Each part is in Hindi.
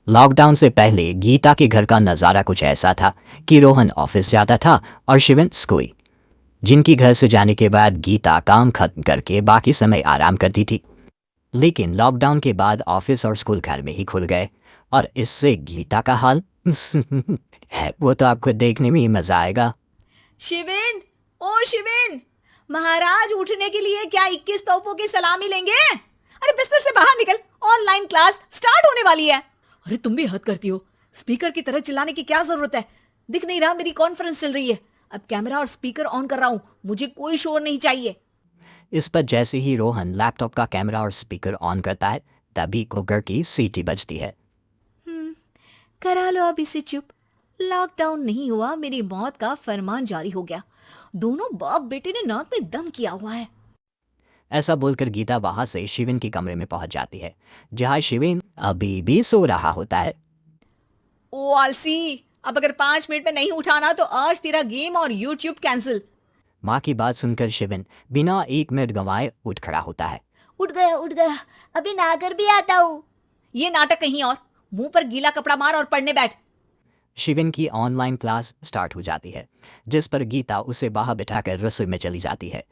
लॉकडाउन से पहले गीता के घर का नज़ारा कुछ ऐसा था कि रोहन ऑफिस जाता था और शिवन स्कूल। जिनकी घर से जाने के बाद गीता काम खत्म करके बाकी समय आराम करती थी। लेकिन लॉकडाउन के बाद ऑफिस और स्कूल घर में ही खुल गए और इससे गीता का हाल है वो तो आपको देखने में ही मजा आएगा। शिवेन, ओ शिवेन, महाराज उठने के लिए क्या 21 तोपों की सलामी लेंगे? अरे बिस्तर से बाहर निकल, ऑनलाइन क्लास स्टार्ट होने वाली है। अरे तुम भी हद करती हो, स्पीकर की तरह चिल्लाने की क्या जरूरत है? दिख नहीं रहा मेरी कॉन्फ्रेंस चल रही है। अब कैमरा और स्पीकर ऑन कर रहा हूं, मुझे कोई शोर नहीं चाहिए। इस पर जैसे ही रोहन लैपटॉप का कैमरा और स्पीकर ऑन करता है तभी कुकर की सीटी बजती है। करा लो अब इसे चुप। लॉकडाउन नहीं हुआ, मेरी मौत का फरमान जारी हो गया। दोनों बाप बेटे ने नाक में दम किया हुआ है। ऐसा बोलकर गीता वहां से शिविन के कमरे में पहुंच जाती है जहां शिविन अभी भी सो रहा होता है। ओ आलसी, अब अगर 5 मिनट में नहीं उठाना तो आज तेरा गेम और यूट्यूब कैंसिल। माँ की बात सुनकर शिविन बिना 1 मिनट गंवाए उठ खड़ा होता है। उठ गया, अभी नागर भी आता हूँ। ये नाटक कहीं और, मुंह पर गीला कपड़ा मार और पढ़ने बैठ। शिविन की ऑनलाइन क्लास स्टार्ट हो जाती है जिस पर गीता उसे बाहर बिठाकर रसोई में चली जाती है।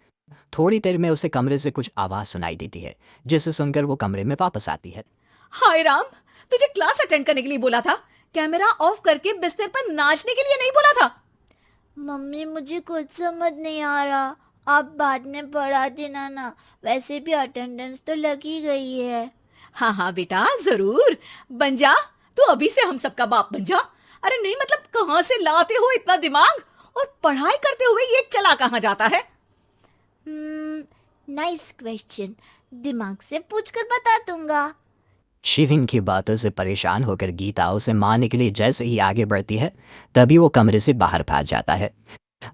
थोड़ी देर में उसे कमरे से कुछ आवाज़ सुनाई देती है जिसे सुनकर वो कमरे में वापस आती है। हाय राम, तुझे क्लास अटेंड करने के लिए बोला था, कैमरा ऑफ करके बिस्तर पर नाचने के लिए नहीं बोला था। मम्मी मुझे कुछ समझ नहीं आ रहा, आप बाद में पढ़ा देना ना, वैसे भी अटेंडेंस तो लगी गई है। हाँ हाँ बेटा, जरूर बन जा। तू अभी से हम सबका बाप बन जा। अरे नहीं मतलब कहाँ से लाते हो इतना दिमाग, और पढ़ाई करते हुए ये चला कहाँ जाता है? नाइस क्वेश्चन, दिमाग से पूछकर बता दूंगा। शिविन की बातों से परेशान होकर गीता उसे मारने के लिए जैसे ही आगे बढ़ती है तभी वो कमरे से बाहर भाग जाता है।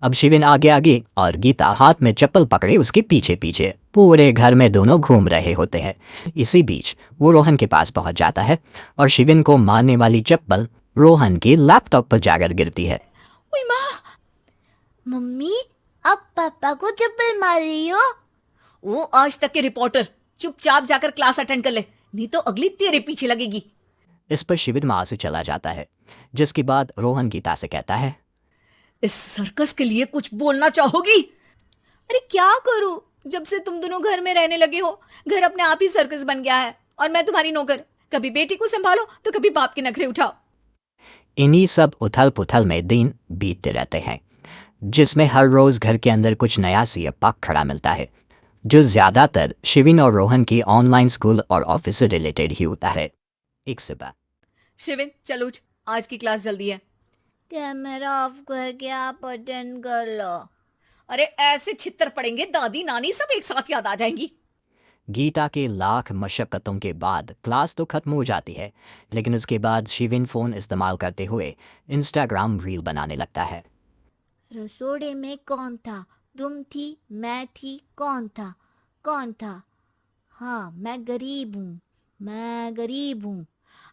अब शिविन आगे आगे और गीता हाथ में चप्पल पकड़े उसके पीछे पीछे पूरे घर में दोनों घूम रहे होते हैं। इसी बीच वो रोहन के पास पहुंच जाता है और शिविन को मारने वाली चप्पल रोहन के लैपटॉप पर जाकर गिरती है। ओए माँ! मम्मी आप पापा को चप्पल मार रही हो? वो आज तक के रिपोर्टर, चुपचाप जाकर क्लास अटेंड कर ले, नहीं तो अगली तेरे पीछे लगेगी। इस पर शिविन वहां से चला जाता है जिसके बाद रोहन गीता से कहता है, इस सर्कस के लिए कुछ बोलना चाहोगी? अरे क्या करूं, जब से तुम दोनों घर में रहने लगे हो घर अपने आप ही सर्कस बन गया है और मैं तुम्हारी नौकर। कभी बेटी को संभालो तो कभी बाप के नखरे उठाओ। इन्हीं सब उथल पुथल में दिन बीतते रहते हैं जिसमें हर रोज घर के अंदर कुछ नया सियापा खड़ा मिलता है जो ज्यादातर शिविन और रोहन की ऑनलाइन स्कूल और ऑफिस से रिलेटेड ही होता है। एक सुबह शिविन चल उठ, आज की क्लास जल्दी है। कैमरा ऑफ करके आप अटेंड कर लो। अरे ऐसे छित्तर पड़ेंगे, दादी नानी सब एक साथ याद आ जाएंगी। गीता के लाख मशक्कतों के बाद क्लास तो खत्म हो जाती है लेकिन उसके बाद शिविन फ़ोन इस्तेमाल करते हुए इंस्टाग्राम रील बनाने लगता है। रसोड़े में कौन था? तुम थी, मैं थी, कौन था? कौन था? हाँ मैं गरीब हूँ।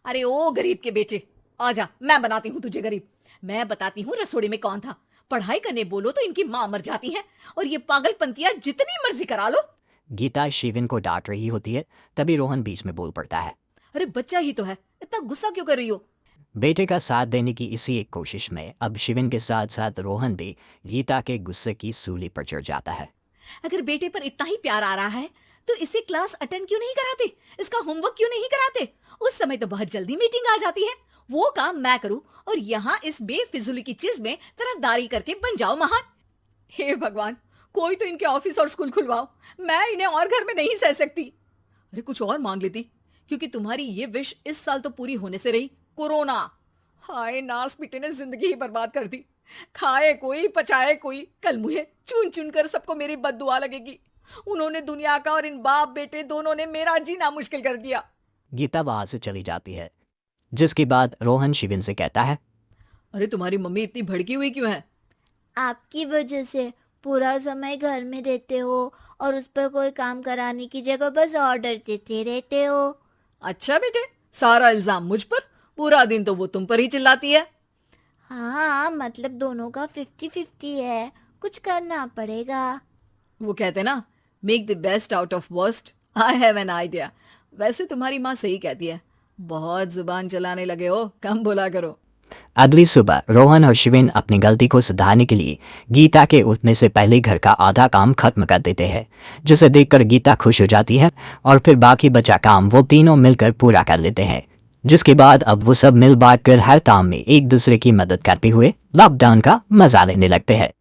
अरे ओ गरीब के बेटे, आजा मैं बनाती हूँ तुझे गरीब। मैं बताती हूँ रसोड़े में कौन था। पढ़ाई करने बोलो तो इनकी माँ मर जाती है और ये पागलपंतियां जितनी मर्जी करा लो। गीता शिविन को डांट रही होती है तभी रोहन बीच में बोल पड़ता है, अरे बच्चा ही तो है, इतना गुस्सा क्यों कर रही हो? बेटे का साथ देने की इसी एक कोशिश में अब शिविन के साथ साथ रोहन भी गीता के गुस्से की सूली पर चढ़ जाता है। अगर बेटे पर इतना ही प्यार आ रहा है तो इसे क्लास अटेंड क्यों नहीं कराते, इसका होमवर्क क्यों नहीं कराते? उस समय तो बहुत जल्दी मीटिंग आ जाती है, वो काम मैं करूं और यहाँ इस बेफिजुली की चीज में तरफदारी करके बन जाओ महान। हे भगवान, कोई तो इनके ऑफिस और स्कूल खुलवाओ, मैं इन्हें और घर में नहीं सह सकती। अरे कुछ और मांग लेती, क्योंकि तुम्हारी ये विश इस साल तो पूरी होने से रही, कोरोना। हाय नास बेटे ने जिंदगी ही बर्बाद कर दी। खाए कोई पचाए कोई, कल मुझे चुन चुन कर सबको मेरी बद्दुआ लगेगी। उन्होंने दुनिया का और इन बाप बेटे दोनों ने मेरा जीना मुश्किल कर दिया। गीता वहां से चली जाती है जिसके बाद रोहन शिविन से कहता है, अरे तुम्हारी मम्मी इतनी भड़की हुई क्यों है? आपकी वजह से पूरा समय घर में रहते हो और उस पर कोई काम कराने की जगह बस ऑर्डर देते रहते हो। अच्छा बेटे, सारा इल्जाम मुझ पर, पूरा दिन तो वो तुम पर ही चिल्लाती है। हाँ मतलब दोनों का 50-50 है, कुछ करना पड़ेगा। वो कहते ना, make the best out of worst. I have an idea. वैसे तुम्हारी माँ सही कहती है, बहुत जुबान चलाने लगे हो, कम बोला करो। अगली सुबह रोहन और शिविन अपनी गलती को सुधारने के लिए गीता के उठने से पहले घर का आधा काम खत्म कर देते हैं, जिसे देखकर गीता खुश हो जाती है और फिर बाकी बचा काम वो तीनों मिलकर पूरा कर लेते हैं। जिसके बाद अब वो सब मिल बांट कर हर काम में एक दूसरे की मदद करते हुए लॉकडाउन का मजा लेने लगते हैं।